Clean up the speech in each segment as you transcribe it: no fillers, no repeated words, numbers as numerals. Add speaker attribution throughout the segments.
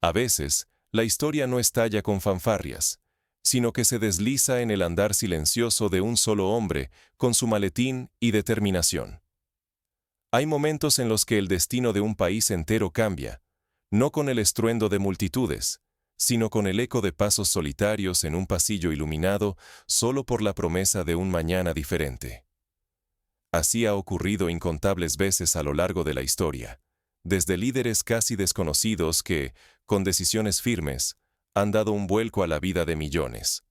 Speaker 1: A veces, la historia no estalla con fanfarrias, sino que se desliza en el andar silencioso de un solo hombre, con su maletín y determinación. Hay momentos en los que el destino de un país entero cambia, no con el estruendo de multitudes, sino con el eco de pasos solitarios en un pasillo iluminado solo por la promesa de un mañana diferente. Así ha ocurrido incontables veces a lo largo de la historia, desde líderes casi desconocidos que, con decisiones firmes, han dado un vuelco a la vida de millones.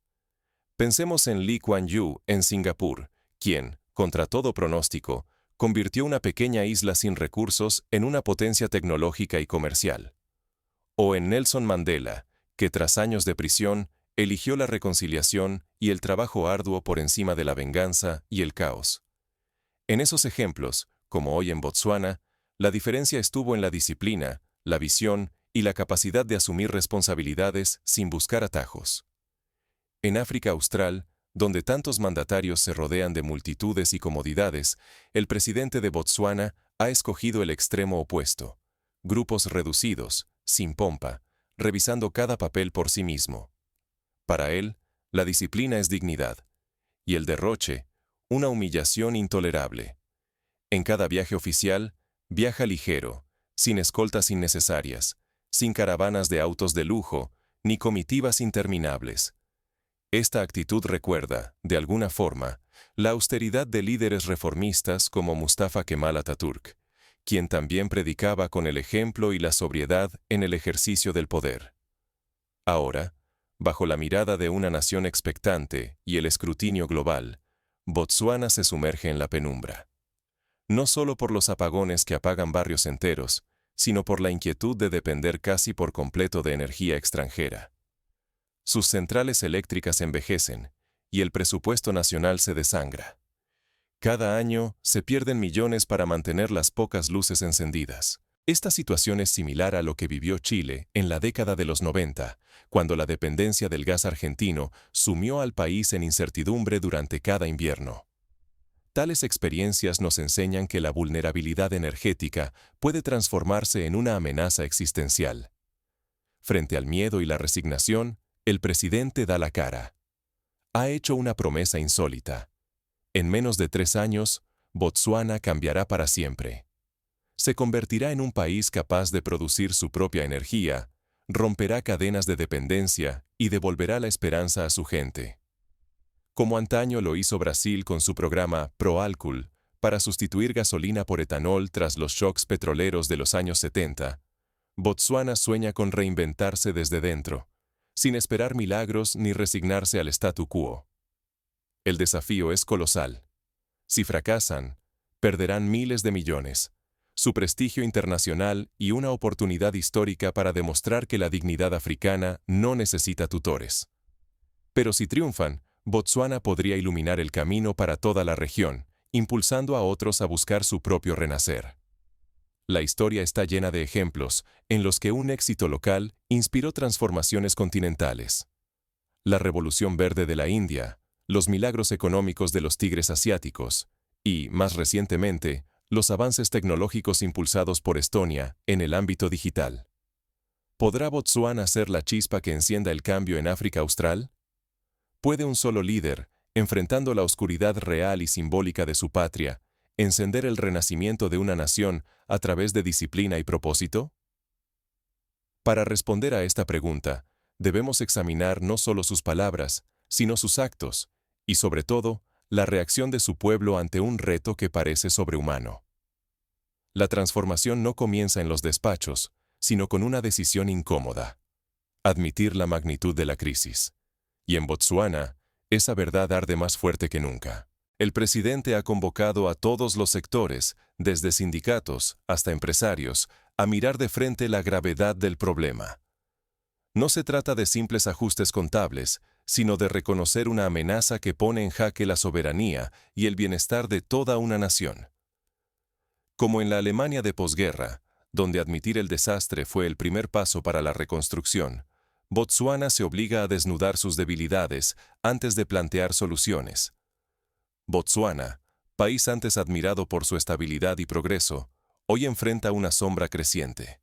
Speaker 1: Pensemos en Lee Kuan Yew en Singapur, quien, contra todo pronóstico, convirtió una pequeña isla sin recursos en una potencia tecnológica y comercial. O en Nelson Mandela, que tras años de prisión, eligió la reconciliación y el trabajo arduo por encima de la venganza y el caos. En esos ejemplos, como hoy en Botsuana, la diferencia estuvo en la disciplina, la visión y la capacidad de asumir responsabilidades sin buscar atajos. En África Austral, donde tantos mandatarios se rodean de multitudes y comodidades, el presidente de Botsuana ha escogido el extremo opuesto: grupos reducidos, sin pompa, revisando cada papel por sí mismo. Para él, la disciplina es dignidad, y el derroche, una humillación intolerable. En cada viaje oficial, viaja ligero, sin escoltas innecesarias, sin caravanas de autos de lujo, ni comitivas interminables. Esta actitud recuerda, de alguna forma, la austeridad de líderes reformistas como Mustafa Kemal Atatürk, quien también predicaba con el ejemplo y la sobriedad en el ejercicio del poder. Ahora, bajo la mirada de una nación expectante y el escrutinio global, Botsuana se sumerge en la penumbra. No solo por los apagones que apagan barrios enteros, sino por la inquietud de depender casi por completo de energía extranjera. Sus centrales eléctricas envejecen, y el presupuesto nacional se desangra. Cada año se pierden millones para mantener las pocas luces encendidas. Esta situación es similar a lo que vivió Chile en la década de los 90, cuando la dependencia del gas argentino sumió al país en incertidumbre durante cada invierno. Tales experiencias nos enseñan que la vulnerabilidad energética puede transformarse en una amenaza existencial. Frente al miedo y la resignación, el presidente da la cara. Ha hecho una promesa insólita. En menos de 3 años, Botsuana cambiará para siempre. Se convertirá en un país capaz de producir su propia energía, romperá cadenas de dependencia y devolverá la esperanza a su gente. Como antaño lo hizo Brasil con su programa Proálcool, para sustituir gasolina por etanol tras los shocks petroleros de los años 70, Botsuana sueña con reinventarse desde dentro, sin esperar milagros ni resignarse al statu quo. El desafío es colosal. Si fracasan, perderán miles de millones, su prestigio internacional y una oportunidad histórica para demostrar que la dignidad africana no necesita tutores. Pero si triunfan, Botsuana podría iluminar el camino para toda la región, impulsando a otros a buscar su propio renacer. La historia está llena de ejemplos en los que un éxito local inspiró transformaciones continentales. La Revolución Verde de la India, los milagros económicos de los tigres asiáticos y, más recientemente, los avances tecnológicos impulsados por Estonia en el ámbito digital. ¿Podrá Botsuana ser la chispa que encienda el cambio en África Austral? ¿Puede un solo líder, enfrentando la oscuridad real y simbólica de su patria, encender el renacimiento de una nación a través de disciplina y propósito? Para responder a esta pregunta, debemos examinar no solo sus palabras, sino sus actos, y sobre todo, la reacción de su pueblo ante un reto que parece sobrehumano. La transformación no comienza en los despachos, sino con una decisión incómoda: admitir la magnitud de la crisis. Y en Botsuana, esa verdad arde más fuerte que nunca. El presidente ha convocado a todos los sectores, desde sindicatos hasta empresarios, a mirar de frente la gravedad del problema. No se trata de simples ajustes contables, sino de reconocer una amenaza que pone en jaque la soberanía y el bienestar de toda una nación. Como en la Alemania de posguerra, donde admitir el desastre fue el primer paso para la reconstrucción, Botsuana se obliga a desnudar sus debilidades antes de plantear soluciones. Botsuana, país antes admirado por su estabilidad y progreso, hoy enfrenta una sombra creciente: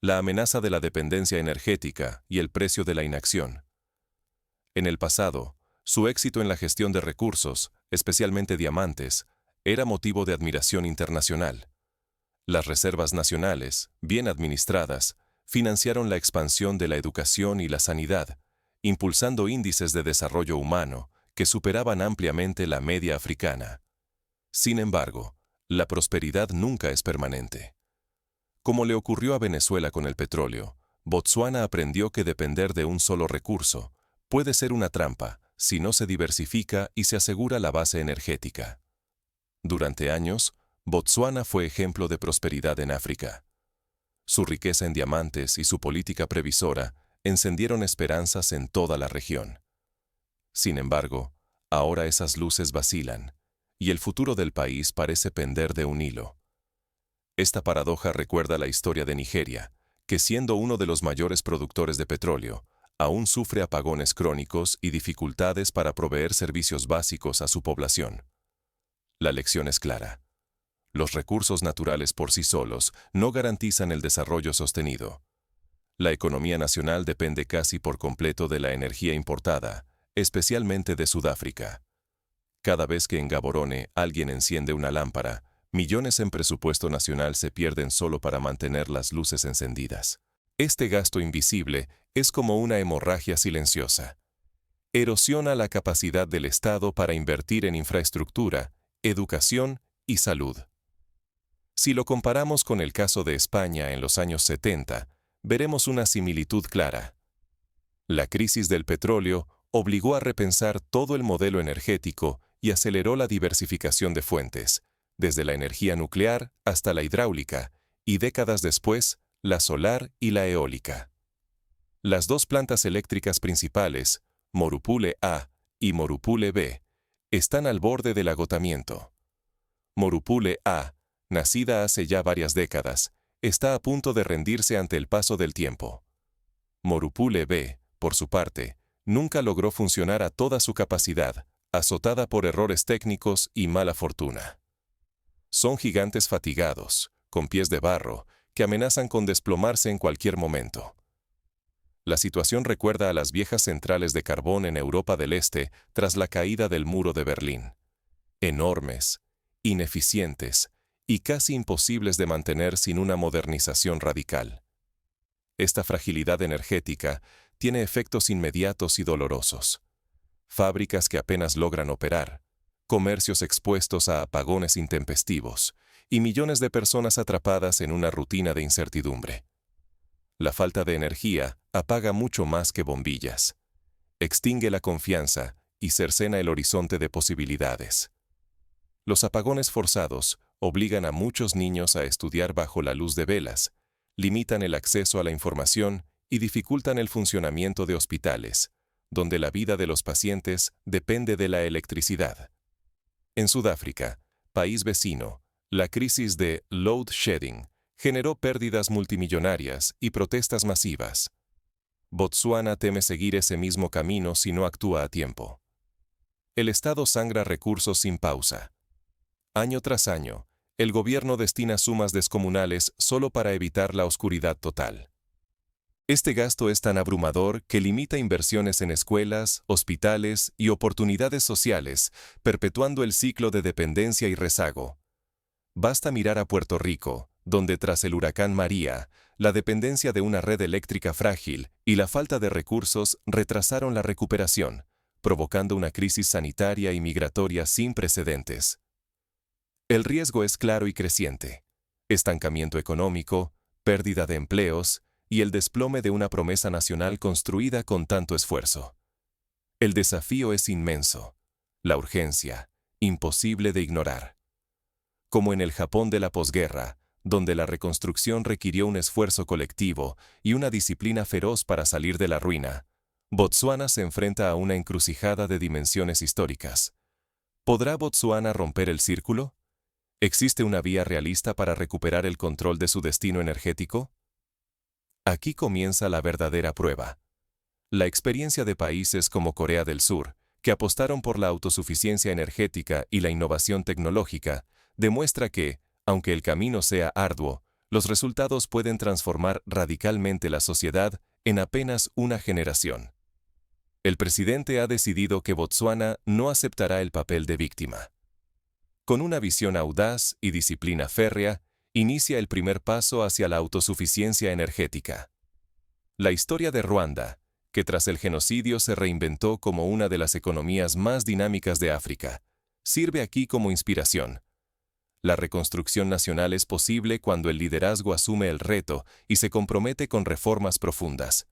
Speaker 1: la amenaza de la dependencia energética y el precio de la inacción. En el pasado, su éxito en la gestión de recursos, especialmente diamantes, era motivo de admiración internacional. Las reservas nacionales, bien administradas, financiaron la expansión de la educación y la sanidad, impulsando índices de desarrollo humano que superaban ampliamente la media africana. Sin embargo, la prosperidad nunca es permanente. Como le ocurrió a Venezuela con el petróleo, Botsuana aprendió que depender de un solo recurso puede ser una trampa si no se diversifica y se asegura la base energética. Durante años, Botsuana fue ejemplo de prosperidad en África. Su riqueza en diamantes y su política previsora encendieron esperanzas en toda la región. Sin embargo, ahora esas luces vacilan, y el futuro del país parece pender de un hilo. Esta paradoja recuerda la historia de Nigeria, que siendo uno de los mayores productores de petróleo, aún sufre apagones crónicos y dificultades para proveer servicios básicos a su población. La lección es clara. Los recursos naturales por sí solos no garantizan el desarrollo sostenido. La economía nacional depende casi por completo de la energía importada, especialmente de Sudáfrica. Cada vez que en Gaborone alguien enciende una lámpara, millones en presupuesto nacional se pierden solo para mantener las luces encendidas. Este gasto invisible es como una hemorragia silenciosa. Erosiona la capacidad del Estado para invertir en infraestructura, educación y salud. Si lo comparamos con el caso de España en los años 70, veremos una similitud clara. La crisis del petróleo obligó a repensar todo el modelo energético y aceleró la diversificación de fuentes, desde la energía nuclear hasta la hidráulica, y décadas después, la solar y la eólica. Las dos plantas eléctricas principales, Morupule A y Morupule B, están al borde del agotamiento. Morupule A, nacida hace ya varias décadas, está a punto de rendirse ante el paso del tiempo. Morupule B, por su parte, nunca logró funcionar a toda su capacidad, azotada por errores técnicos y mala fortuna. Son gigantes fatigados, con pies de barro, que amenazan con desplomarse en cualquier momento. La situación recuerda a las viejas centrales de carbón en Europa del Este tras la caída del muro de Berlín. Enormes, ineficientes y casi imposibles de mantener sin una modernización radical. Esta fragilidad energética tiene efectos inmediatos y dolorosos. Fábricas que apenas logran operar, comercios expuestos a apagones intempestivos y millones de personas atrapadas en una rutina de incertidumbre. La falta de energía apaga mucho más que bombillas. Extingue la confianza y cercena el horizonte de posibilidades. Los apagones forzados obligan a muchos niños a estudiar bajo la luz de velas, limitan el acceso a la información y dificultan el funcionamiento de hospitales, donde la vida de los pacientes depende de la electricidad. En Sudáfrica, país vecino, la crisis de load shedding generó pérdidas multimillonarias y protestas masivas. Botsuana teme seguir ese mismo camino si no actúa a tiempo. El Estado sangra recursos sin pausa. Año tras año, el gobierno destina sumas descomunales solo para evitar la oscuridad total. Este gasto es tan abrumador que limita inversiones en escuelas, hospitales y oportunidades sociales, perpetuando el ciclo de dependencia y rezago. Basta mirar a Puerto Rico, donde tras el huracán María, la dependencia de una red eléctrica frágil y la falta de recursos retrasaron la recuperación, provocando una crisis sanitaria y migratoria sin precedentes. El riesgo es claro y creciente: estancamiento económico, pérdida de empleos y el desplome de una promesa nacional construida con tanto esfuerzo. El desafío es inmenso, la urgencia, imposible de ignorar. Como en el Japón de la posguerra, donde la reconstrucción requirió un esfuerzo colectivo y una disciplina feroz para salir de la ruina, Botsuana se enfrenta a una encrucijada de dimensiones históricas. ¿Podrá Botsuana romper el círculo? ¿Existe una vía realista para recuperar el control de su destino energético? Aquí comienza la verdadera prueba. La experiencia de países como Corea del Sur, que apostaron por la autosuficiencia energética y la innovación tecnológica, demuestra que, aunque el camino sea arduo, Los resultados pueden transformar radicalmente la sociedad en apenas una generación. El presidente ha decidido que Botsuana no aceptará el papel de víctima. Con una visión audaz y disciplina férrea, inicia el primer paso hacia la autosuficiencia energética. La historia de Ruanda, que tras el genocidio se reinventó como una de las economías más dinámicas de África, sirve aquí como inspiración. La reconstrucción nacional es posible cuando el liderazgo asume el reto y se compromete con reformas profundas.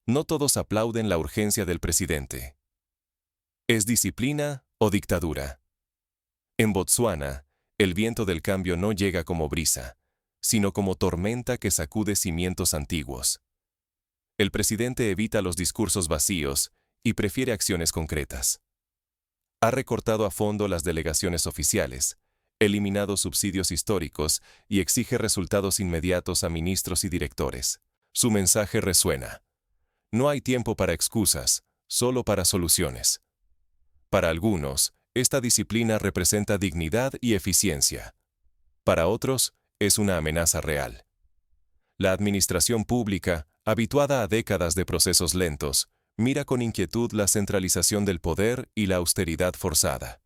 Speaker 1: No todos aplauden la urgencia del presidente. ¿Es disciplina o dictadura? En Botsuana, el viento del cambio no llega como brisa, sino como tormenta que sacude cimientos antiguos. El presidente evita los discursos vacíos y prefiere acciones concretas. Ha recortado a fondo las delegaciones oficiales, eliminado subsidios históricos y exige resultados inmediatos a ministros y directores. Su mensaje resuena. No hay tiempo para excusas, solo para soluciones. Para algunos, esta disciplina representa dignidad y eficiencia. Para otros, es una amenaza real. La administración pública, habituada a décadas de procesos lentos, mira con inquietud la centralización del poder y la austeridad forzada.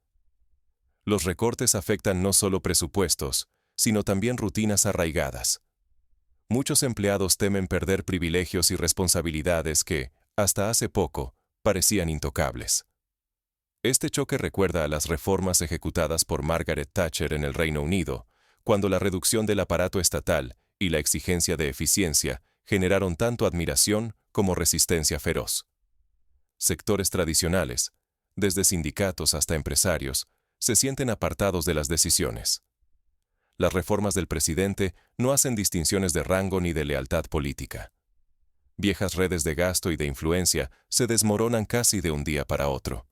Speaker 1: Los recortes afectan no solo presupuestos, sino también rutinas arraigadas. Muchos empleados temen perder privilegios y responsabilidades que, hasta hace poco, parecían intocables. Este choque recuerda a las reformas ejecutadas por Margaret Thatcher en el Reino Unido, cuando la reducción del aparato estatal y la exigencia de eficiencia generaron tanto admiración como resistencia feroz. Sectores tradicionales, desde sindicatos hasta empresarios, se sienten apartados de las decisiones. Las reformas del presidente no hacen distinciones de rango ni de lealtad política. Viejas redes de gasto y de influencia se desmoronan casi de un día para otro.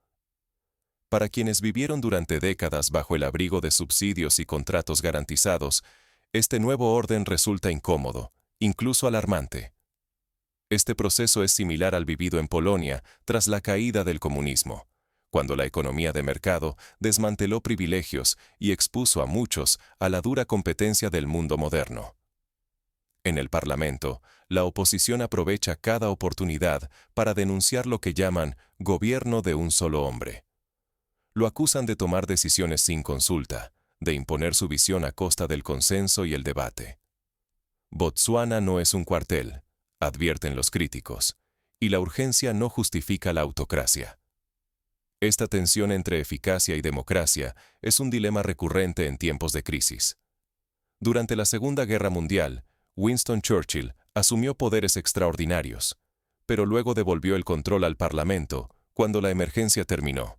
Speaker 1: Para quienes vivieron durante décadas bajo el abrigo de subsidios y contratos garantizados, este nuevo orden resulta incómodo, incluso alarmante. Este proceso es similar al vivido en Polonia tras la caída del comunismo, cuando la economía de mercado desmanteló privilegios y expuso a muchos a la dura competencia del mundo moderno. En el Parlamento, la oposición aprovecha cada oportunidad para denunciar lo que llaman gobierno de un solo hombre. Lo acusan de tomar decisiones sin consulta, de imponer su visión a costa del consenso y el debate. Botsuana no es un cuartel, advierten los críticos, y la urgencia no justifica la autocracia. Esta tensión entre eficacia y democracia es un dilema recurrente en tiempos de crisis. Durante la Segunda Guerra Mundial, Winston Churchill asumió poderes extraordinarios, pero luego devolvió el control al Parlamento cuando la emergencia terminó.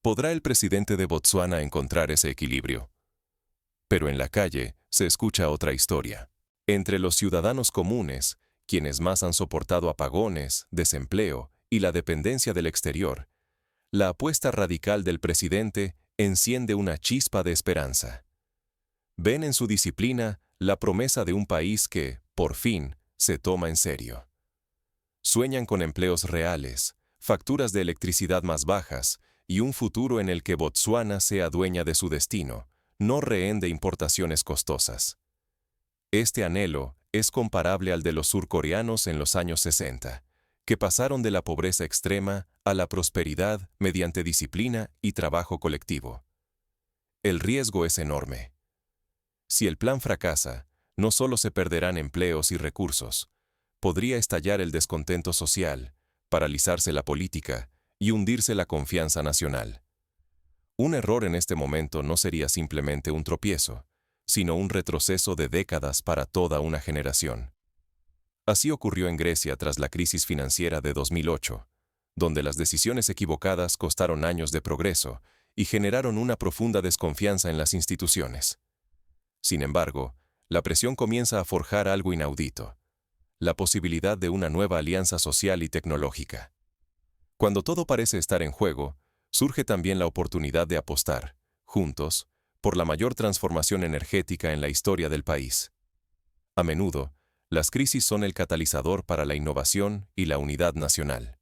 Speaker 1: ¿Podrá el presidente de Botsuana encontrar ese equilibrio? Pero en la calle se escucha otra historia. Entre los ciudadanos comunes, quienes más han soportado apagones, desempleo y la dependencia del exterior, la apuesta radical del presidente enciende una chispa de esperanza. Ven en su disciplina la promesa de un país que, por fin, se toma en serio. Sueñan con empleos reales, facturas de electricidad más bajas y un futuro en el que Botsuana sea dueña de su destino, no rehén de importaciones costosas. Este anhelo es comparable al de los surcoreanos en los años 60, que pasaron de la pobreza extrema a la prosperidad mediante disciplina y trabajo colectivo. El riesgo es enorme. Si el plan fracasa, no solo se perderán empleos y recursos, podría estallar el descontento social, paralizarse la política y hundirse la confianza nacional. Un error en este momento no sería simplemente un tropiezo, sino un retroceso de décadas para toda una generación. Así ocurrió en Grecia tras la crisis financiera de 2008, donde las decisiones equivocadas costaron años de progreso y generaron una profunda desconfianza en las instituciones. Sin embargo, la presión comienza a forjar algo inaudito: la posibilidad de una nueva alianza social y tecnológica. Cuando todo parece estar en juego, surge también la oportunidad de apostar, juntos, por la mayor transformación energética en la historia del país. A menudo, las crisis son el catalizador para la innovación y la unidad nacional.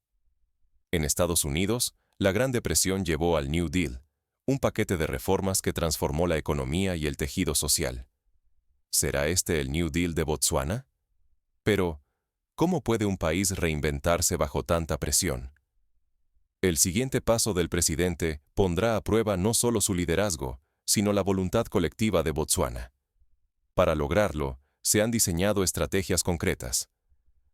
Speaker 1: En Estados Unidos, la Gran Depresión llevó al New Deal, un paquete de reformas que transformó la economía y el tejido social. ¿Será este el New Deal de Botsuana? Pero, ¿cómo puede un país reinventarse bajo tanta presión? El siguiente paso del presidente pondrá a prueba no solo su liderazgo, sino la voluntad colectiva de Botsuana. Para lograrlo, se han diseñado estrategias concretas,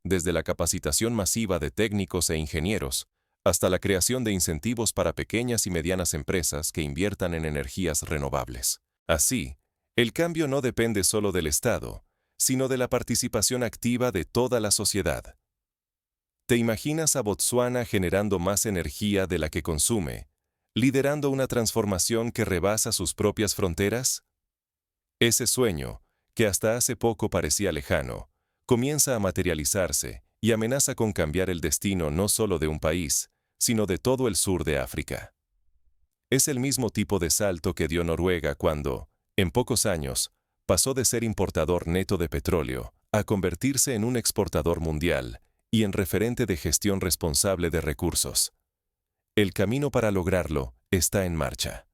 Speaker 1: desde la capacitación masiva de técnicos e ingenieros, hasta la creación de incentivos para pequeñas y medianas empresas que inviertan en energías renovables. Así, el cambio no depende solo del Estado, sino de la participación activa de toda la sociedad. ¿Te imaginas a Botsuana generando más energía de la que consume, liderando una transformación que rebasa sus propias fronteras? Ese sueño, que hasta hace poco parecía lejano, comienza a materializarse y amenaza con cambiar el destino no solo de un país, sino de todo el sur de África. Es el mismo tipo de salto que dio Noruega cuando, en pocos años, pasó de ser importador neto de petróleo a convertirse en un exportador mundial y en referente de gestión responsable de recursos. El camino para lograrlo está en marcha.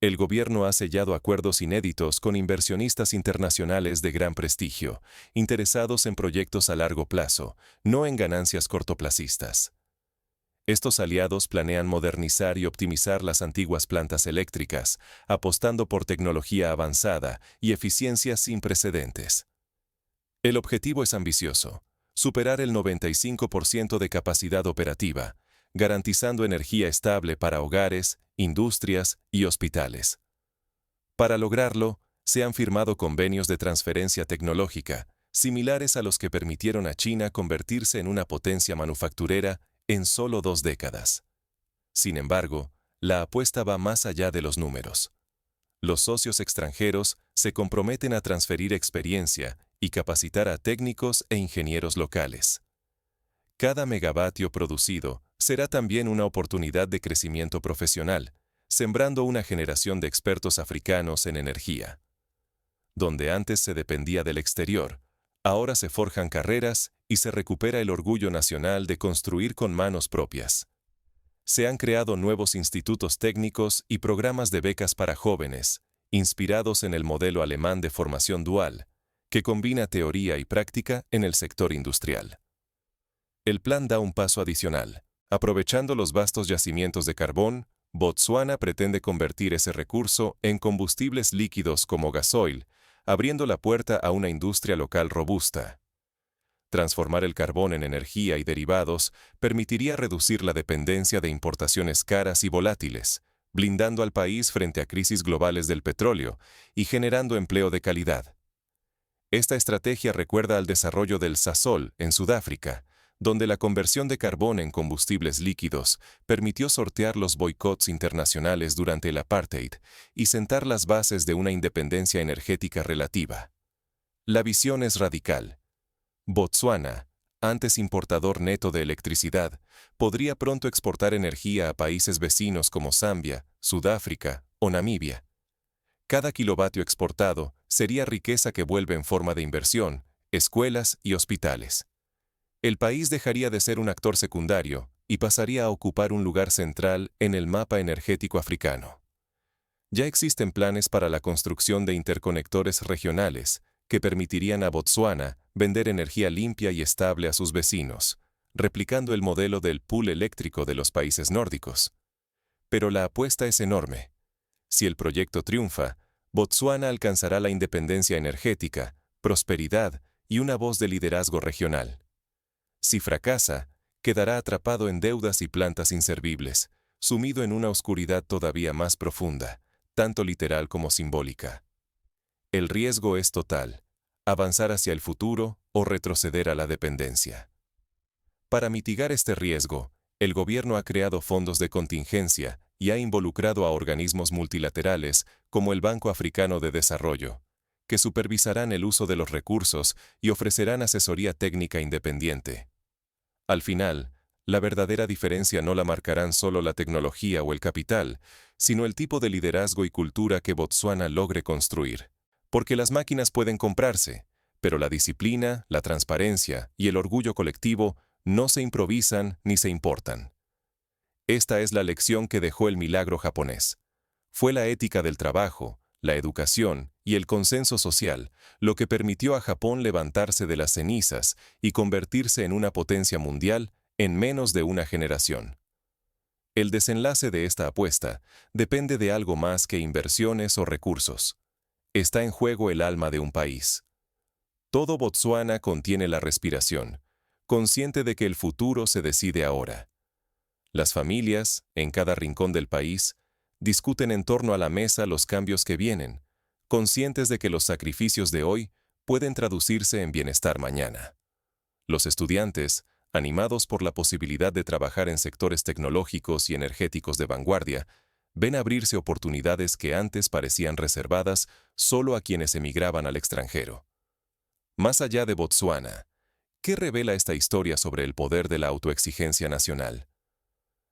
Speaker 1: El gobierno ha sellado acuerdos inéditos con inversionistas internacionales de gran prestigio, interesados en proyectos a largo plazo, no en ganancias cortoplacistas. Estos aliados planean modernizar y optimizar las antiguas plantas eléctricas, apostando por tecnología avanzada y eficiencia sin precedentes. El objetivo es ambicioso: superar el 95% de capacidad operativa, garantizando energía estable para hogares, industrias y hospitales. Para lograrlo, se han firmado convenios de transferencia tecnológica, similares a los que permitieron a China convertirse en una potencia manufacturera en solo 2 décadas. Sin embargo, la apuesta va más allá de los números. Los socios extranjeros se comprometen a transferir experiencia y capacitar a técnicos e ingenieros locales. Cada megavatio producido será también una oportunidad de crecimiento profesional, sembrando una generación de expertos africanos en energía. Donde antes se dependía del exterior, ahora se forjan carreras y se recupera el orgullo nacional de construir con manos propias. Se han creado nuevos institutos técnicos y programas de becas para jóvenes, inspirados en el modelo alemán de formación dual, que combina teoría y práctica en el sector industrial. El plan da un paso adicional. Aprovechando los vastos yacimientos de carbón, Botsuana pretende convertir ese recurso en combustibles líquidos como gasoil, abriendo la puerta a una industria local robusta. Transformar el carbón en energía y derivados permitiría reducir la dependencia de importaciones caras y volátiles, blindando al país frente a crisis globales del petróleo y generando empleo de calidad. Esta estrategia recuerda al desarrollo del Sasol en Sudáfrica, donde la conversión de carbón en combustibles líquidos permitió sortear los boicots internacionales durante el apartheid y sentar las bases de una independencia energética relativa. La visión es radical. Botsuana, antes importador neto de electricidad, podría pronto exportar energía a países vecinos como Zambia, Sudáfrica o Namibia. Cada kilovatio exportado sería riqueza que vuelve en forma de inversión, escuelas y hospitales. El país dejaría de ser un actor secundario y pasaría a ocupar un lugar central en el mapa energético africano. Ya existen planes para la construcción de interconectores regionales que permitirían a Botsuana vender energía limpia y estable a sus vecinos, replicando el modelo del pool eléctrico de los países nórdicos. Pero la apuesta es enorme. Si el proyecto triunfa, Botsuana alcanzará la independencia energética, prosperidad y una voz de liderazgo regional. Si fracasa, quedará atrapado en deudas y plantas inservibles, sumido en una oscuridad todavía más profunda, tanto literal como simbólica. El riesgo es total: avanzar hacia el futuro o retroceder a la dependencia. Para mitigar este riesgo, el gobierno ha creado fondos de contingencia y ha involucrado a organismos multilaterales como el Banco Africano de Desarrollo, que supervisarán el uso de los recursos y ofrecerán asesoría técnica independiente. Al final, la verdadera diferencia no la marcarán solo la tecnología o el capital, sino el tipo de liderazgo y cultura que Botsuana logre construir. Porque las máquinas pueden comprarse, pero la disciplina, la transparencia y el orgullo colectivo no se improvisan ni se importan. Esta es la lección que dejó el milagro japonés. Fue la ética del trabajo, la educación y el consenso social, lo que permitió a Japón levantarse de las cenizas y convertirse en una potencia mundial en menos de una generación. El desenlace de esta apuesta depende de algo más que inversiones o recursos. Está en juego el alma de un país. Todo Botsuana contiene la respiración, consciente de que el futuro se decide ahora. Las familias, en cada rincón del país, discuten en torno a la mesa los cambios que vienen, conscientes de que los sacrificios de hoy pueden traducirse en bienestar mañana. Los estudiantes, animados por la posibilidad de trabajar en sectores tecnológicos y energéticos de vanguardia, ven abrirse oportunidades que antes parecían reservadas solo a quienes emigraban al extranjero. Más allá de Botsuana, ¿qué revela esta historia sobre el poder de la autoexigencia nacional?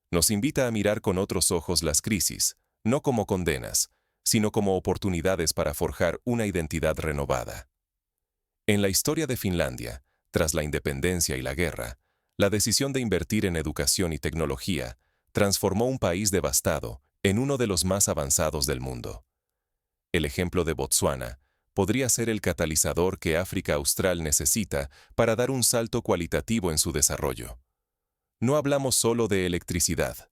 Speaker 1: Nos invita a mirar con otros ojos las crisis, no como condenas, sino como oportunidades para forjar una identidad renovada. En la historia de Finlandia, tras la independencia y la guerra, la decisión de invertir en educación y tecnología transformó un país devastado en uno de los más avanzados del mundo. El ejemplo de Botsuana podría ser el catalizador que África Austral necesita para dar un salto cualitativo en su desarrollo. No hablamos solo de electricidad.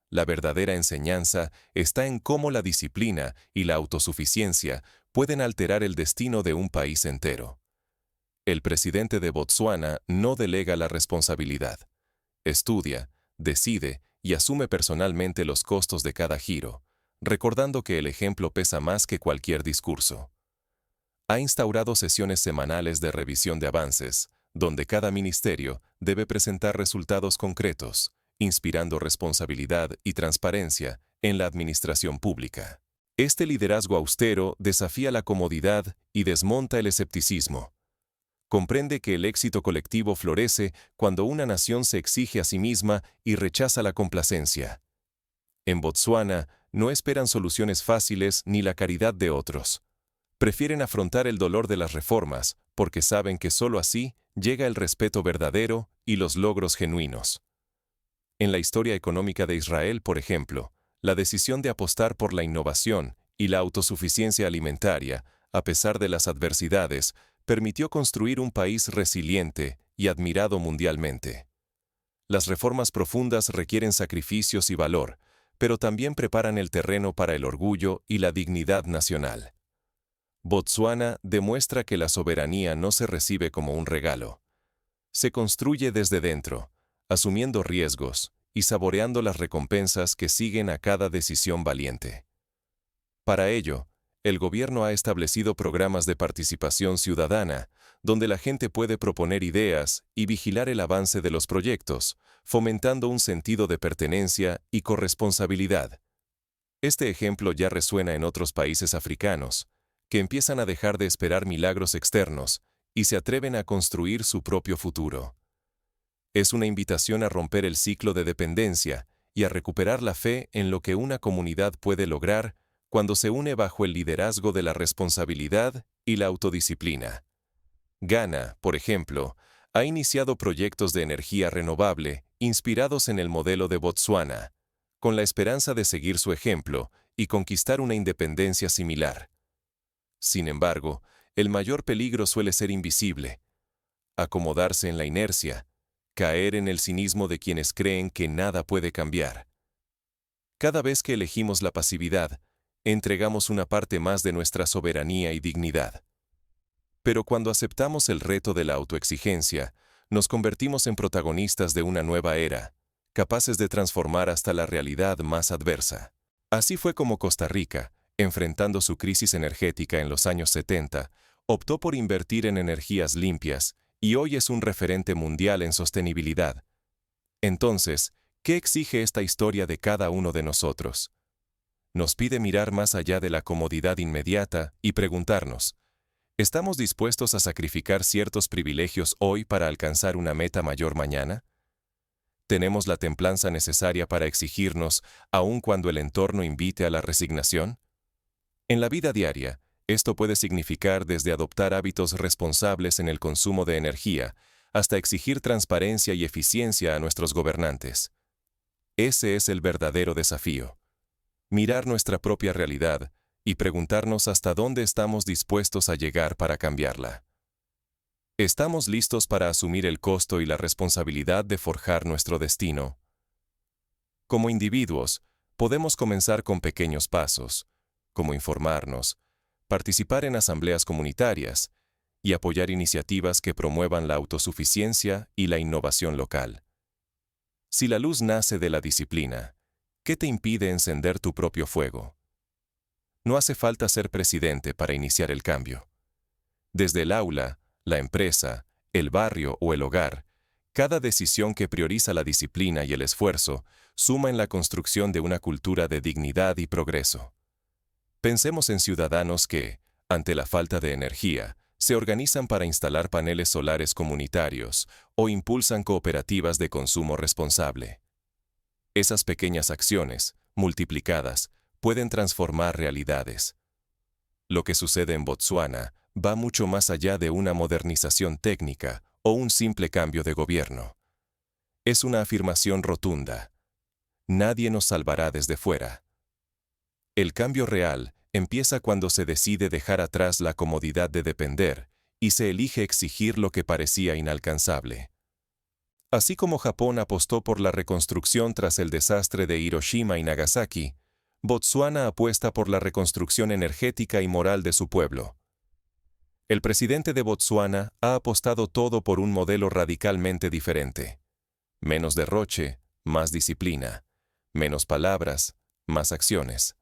Speaker 1: La verdadera enseñanza está en cómo la disciplina y la autosuficiencia pueden alterar el destino de un país entero. El presidente de Botsuana no delega la responsabilidad. Estudia, decide y asume personalmente los costos de cada giro, recordando que el ejemplo pesa más que cualquier discurso. Ha instaurado sesiones semanales de revisión de avances, donde cada ministerio debe presentar resultados concretos, inspirando responsabilidad y transparencia en la administración pública. Este liderazgo austero desafía la comodidad y desmonta el escepticismo. Comprende que el éxito colectivo florece cuando una nación se exige a sí misma y rechaza la complacencia. En Botsuana no esperan soluciones fáciles ni la caridad de otros. Prefieren afrontar el dolor de las reformas porque saben que sólo así llega el respeto verdadero y los logros genuinos. En la historia económica de Israel, por ejemplo, la decisión de apostar por la innovación y la autosuficiencia alimentaria, a pesar de las adversidades, permitió construir un país resiliente y admirado mundialmente. Las reformas profundas requieren sacrificios y valor, pero también preparan el terreno para el orgullo y la dignidad nacional. Botsuana demuestra que la soberanía no se recibe como un regalo. Se construye desde dentro, asumiendo riesgos y saboreando las recompensas que siguen a cada decisión valiente. Para ello, el gobierno ha establecido programas de participación ciudadana, donde la gente puede proponer ideas y vigilar el avance de los proyectos, fomentando un sentido de pertenencia y corresponsabilidad. Este ejemplo ya resuena en otros países africanos, que empiezan a dejar de esperar milagros externos y se atreven a construir su propio futuro. Es una invitación a romper el ciclo de dependencia y a recuperar la fe en lo que una comunidad puede lograr cuando se une bajo el liderazgo de la responsabilidad y la autodisciplina. Ghana, por ejemplo, ha iniciado proyectos de energía renovable inspirados en el modelo de Botsuana, con la esperanza de seguir su ejemplo y conquistar una independencia similar. Sin embargo, el mayor peligro suele ser invisible: acomodarse en la inercia, caer en el cinismo de quienes creen que nada puede cambiar. Cada vez que elegimos la pasividad, entregamos una parte más de nuestra soberanía y dignidad. Pero cuando aceptamos el reto de la autoexigencia, nos convertimos en protagonistas de una nueva era, capaces de transformar hasta la realidad más adversa. Así fue como Costa Rica, enfrentando su crisis energética en los años 70, optó por invertir en energías limpias y hoy es un referente mundial en sostenibilidad. Entonces, ¿qué exige esta historia de cada uno de nosotros? Nos pide mirar más allá de la comodidad inmediata y preguntarnos: ¿estamos dispuestos a sacrificar ciertos privilegios hoy para alcanzar una meta mayor mañana? ¿Tenemos la templanza necesaria para exigirnos, aun cuando el entorno invite a la resignación? En la vida diaria, esto puede significar desde adoptar hábitos responsables en el consumo de energía hasta exigir transparencia y eficiencia a nuestros gobernantes. Ese es el verdadero desafío: mirar nuestra propia realidad y preguntarnos hasta dónde estamos dispuestos a llegar para cambiarla. ¿Estamos listos para asumir el costo y la responsabilidad de forjar nuestro destino? Como individuos, podemos comenzar con pequeños pasos, como informarnos, participar en asambleas comunitarias y apoyar iniciativas que promuevan la autosuficiencia y la innovación local. Si la luz nace de la disciplina, ¿qué te impide encender tu propio fuego? No hace falta ser presidente para iniciar el cambio. Desde el aula, la empresa, el barrio o el hogar, cada decisión que prioriza la disciplina y el esfuerzo suma en la construcción de una cultura de dignidad y progreso. Pensemos en ciudadanos que, ante la falta de energía, se organizan para instalar paneles solares comunitarios o impulsan cooperativas de consumo responsable. Esas pequeñas acciones, multiplicadas, pueden transformar realidades. Lo que sucede en Botsuana va mucho más allá de una modernización técnica o un simple cambio de gobierno. Es una afirmación rotunda. Nadie nos salvará desde fuera. El cambio real empieza cuando se decide dejar atrás la comodidad de depender y se elige exigir lo que parecía inalcanzable. Así como Japón apostó por la reconstrucción tras el desastre de Hiroshima y Nagasaki, Botsuana apuesta por la reconstrucción energética y moral de su pueblo. El presidente de Botsuana ha apostado todo por un modelo radicalmente diferente. Menos derroche, más disciplina. Menos palabras, más acciones.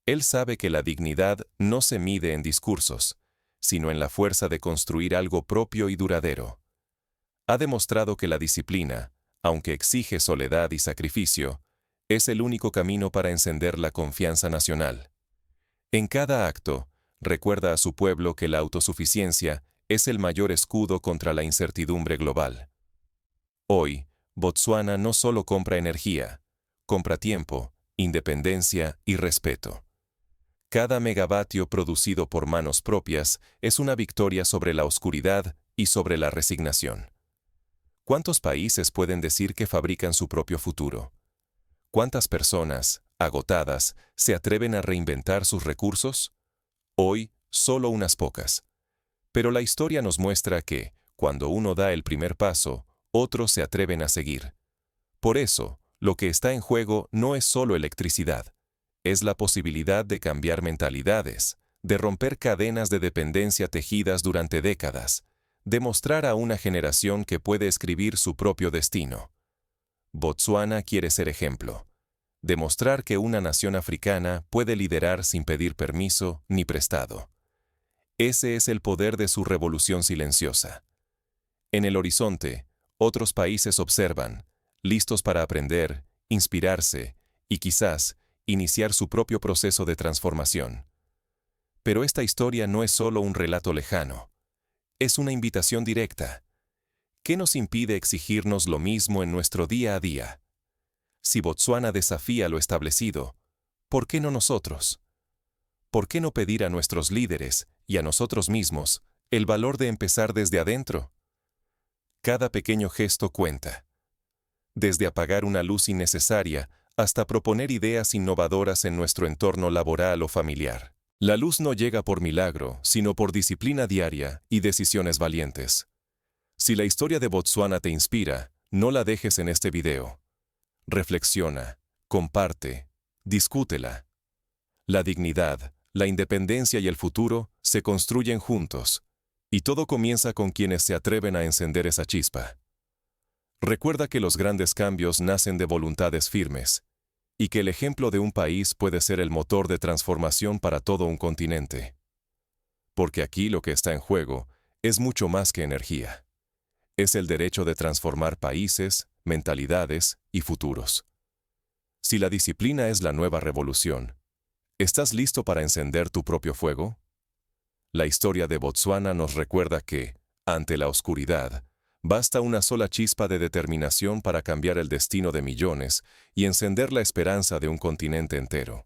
Speaker 1: Él sabe que la dignidad no se mide en discursos, sino en la fuerza de construir algo propio y duradero. Ha demostrado que la disciplina, aunque exige soledad y sacrificio, es el único camino para encender la confianza nacional. En cada acto, recuerda a su pueblo que la autosuficiencia es el mayor escudo contra la incertidumbre global. Hoy, Botsuana no solo compra energía, compra tiempo, independencia y respeto. Cada megavatio producido por manos propias es una victoria sobre la oscuridad y sobre la resignación. ¿Cuántos países pueden decir que fabrican su propio futuro? ¿Cuántas personas, agotadas, se atreven a reinventar sus recursos? Hoy, solo unas pocas. Pero la historia nos muestra que, cuando uno da el primer paso, otros se atreven a seguir. Por eso, lo que está en juego no es solo electricidad. Es la posibilidad de cambiar mentalidades, de romper cadenas de dependencia tejidas durante décadas, de mostrar a una generación que puede escribir su propio destino. Botsuana quiere ser ejemplo. Demostrar que una nación africana puede liderar sin pedir permiso ni prestado. Ese es el poder de su revolución silenciosa. En el horizonte, otros países observan, listos para aprender, inspirarse y quizás iniciar su propio proceso de transformación. Pero esta historia no es solo un relato lejano. Es una invitación directa. ¿Qué nos impide exigirnos lo mismo en nuestro día a día? Si Botsuana desafía lo establecido, ¿por qué no nosotros? ¿Por qué no pedir a nuestros líderes y a nosotros mismos el valor de empezar desde adentro? Cada pequeño gesto cuenta. Desde apagar una luz innecesaria hasta proponer ideas innovadoras en nuestro entorno laboral o familiar. La luz no llega por milagro, sino por disciplina diaria y decisiones valientes. Si la historia de Botsuana te inspira, no la dejes en este video. Reflexiona, comparte, discútela. La dignidad, la independencia y el futuro se construyen juntos, y todo comienza con quienes se atreven a encender esa chispa. Recuerda que los grandes cambios nacen de voluntades firmes, y que el ejemplo de un país puede ser el motor de transformación para todo un continente. Porque aquí lo que está en juego es mucho más que energía. Es el derecho de transformar países, mentalidades y futuros. Si la disciplina es la nueva revolución, ¿estás listo para encender tu propio fuego? La historia de Botsuana nos recuerda que, ante la oscuridad, basta una sola chispa de determinación para cambiar el destino de millones y encender la esperanza de un continente entero.